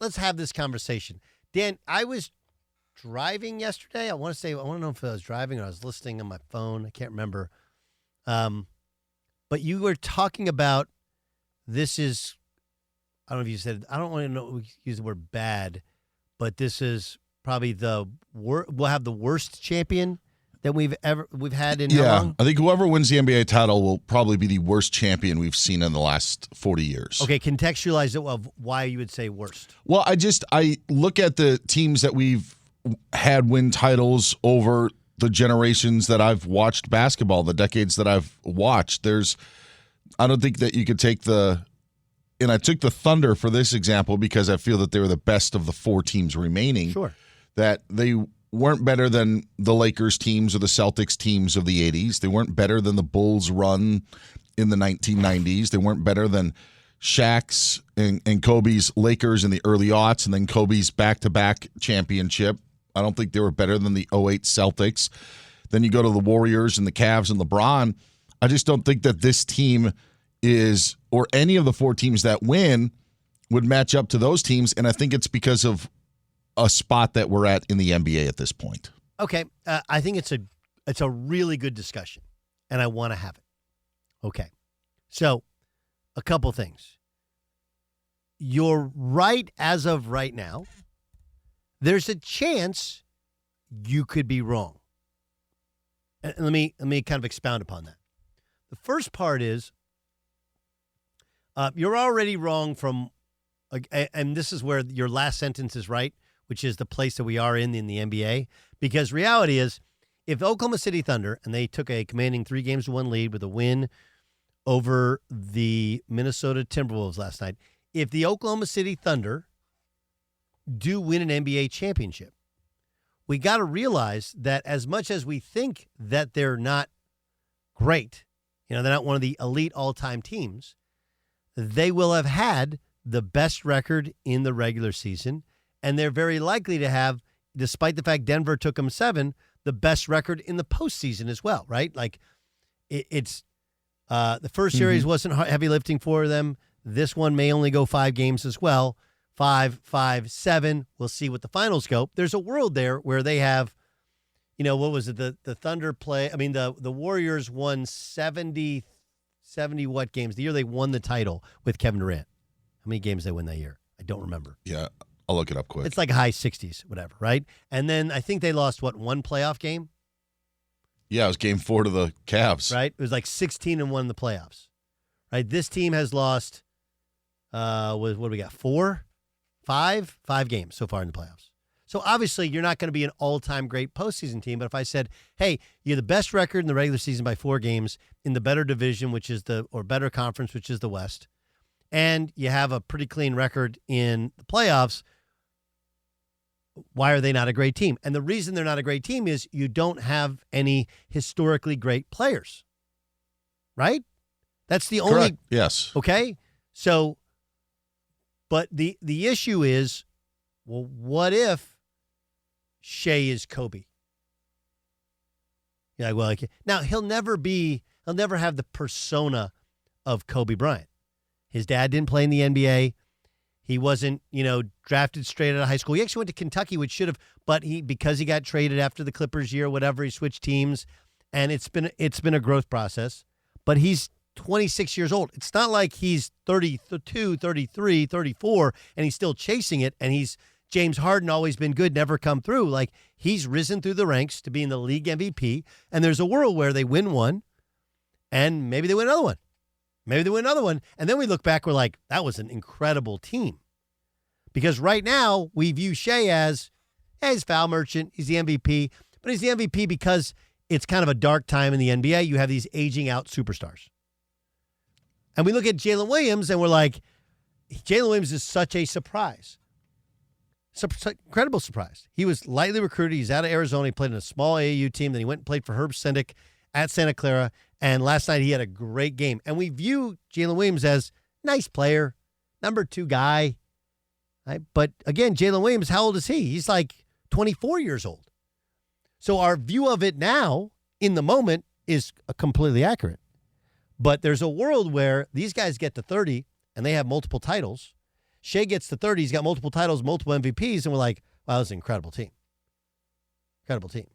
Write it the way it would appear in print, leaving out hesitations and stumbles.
let's have this conversation. Dan, I was driving yesterday. I want to know if I was driving or I was listening on my phone. I can't remember. But you were talking about this is, I don't know if you said, I don't want to use the word bad, but this is probably we'll have the worst champion that we've had in how long? I think whoever wins the NBA title will probably be the worst champion we've seen in the last 40 years. Okay, contextualize it of why you would say worst. Well, I look at the teams that we've had win titles over the generations that I've watched basketball, the decades that I've watched. I don't think that you could take and I took the Thunder for this example because I feel that they were the best of the four teams remaining. Sure. That they weren't better than the Lakers teams or the Celtics teams of the 80s. They weren't better than the Bulls run in the 1990s. They weren't better than Shaq's and Kobe's Lakers in the early aughts and then Kobe's back-to-back championship. I don't think they were better than the 08 Celtics. Then you go to the Warriors and the Cavs and LeBron. I just don't think that this team is, or any of the four teams that win, would match up to those teams, and I think it's because of a spot that we're at in the NBA at this point. Okay, I think it's a really good discussion, and I want to have it. Okay, so a couple things. You're right as of right now. There's a chance you could be wrong. And let me kind of expound upon that. The first part is you're already wrong from, and this is where your last sentence is right, which is the place that we are in the NBA. Because reality is, if Oklahoma City Thunder, and they took a commanding 3-1 lead with a win over the Minnesota Timberwolves last night, if the Oklahoma City Thunder do win an NBA championship, we got to realize that as much as we think that they're not great, they're not one of the elite all-time teams, they will have had the best record in the regular season, and they're very likely to have, despite the fact Denver took them 7, the best record in the postseason as well, right? Like, it's the first series wasn't heavy lifting for them. This one may only go 5 games as well. 5, 5, 7. We'll see what the finals go. There's a world there where they have, what was it? The Thunder play. I mean, the Warriors won 70 what games? The year they won the title with Kevin Durant. How many games they win that year? I don't remember. Yeah, I'll look it up quick. It's like high 60s, whatever, right? And then I think they lost, one playoff game? Yeah, it was game 4 to the Cavs. Right? It was like 16-1 in the playoffs. Right? This team has lost, what do we got, 5 games so far in the playoffs. So obviously you're not going to be an all-time great postseason team, but if I said, hey, you're the best record in the regular season by 4 games in the better division, or better conference, which is the West, and you have a pretty clean record in the playoffs, why are they not a great team? And the reason they're not a great team is you don't have any historically great players, right? That's the only. Correct. Yes. Okay. So, but the issue is, well, what if Shea is Kobe? Yeah. Well, now he'll never have the persona of Kobe Bryant. His dad didn't play in the NBA. He wasn't, drafted straight out of high school. He actually went to Kentucky, which should have, but because he got traded after the Clippers year, whatever, he switched teams, and it's been a growth process. But he's 26 years old. It's not like he's 32, 33, 34, and he's still chasing it, and he's James Harden, always been good, never come through. Like, he's risen through the ranks to being the league MVP, and there's a world where they win one, and maybe they win another one. Maybe they win another one, and then we look back, we're like, that was an incredible team. Because right now, we view Shea as, he's foul merchant, he's the MVP, but he's the MVP because it's kind of a dark time in the NBA. You have these aging out superstars. And we look at Jalen Williams, and we're like, Jalen Williams is such a surprise. Incredible surprise. He was lightly recruited. He's out of Arizona. He played in a small AAU team. Then he went and played for Herb Sendek at Santa Clara. And last night he had a great game. And we view Jalen Williams as nice player, number 2 guy. Right? But again, Jalen Williams, how old is he? He's like 24 years old. So our view of it now, in the moment, is completely accurate. But there's a world where these guys get to 30 and they have multiple titles. Shea gets to 30. He's got multiple titles, multiple MVPs, and we're like, wow, that's an incredible team. Incredible team.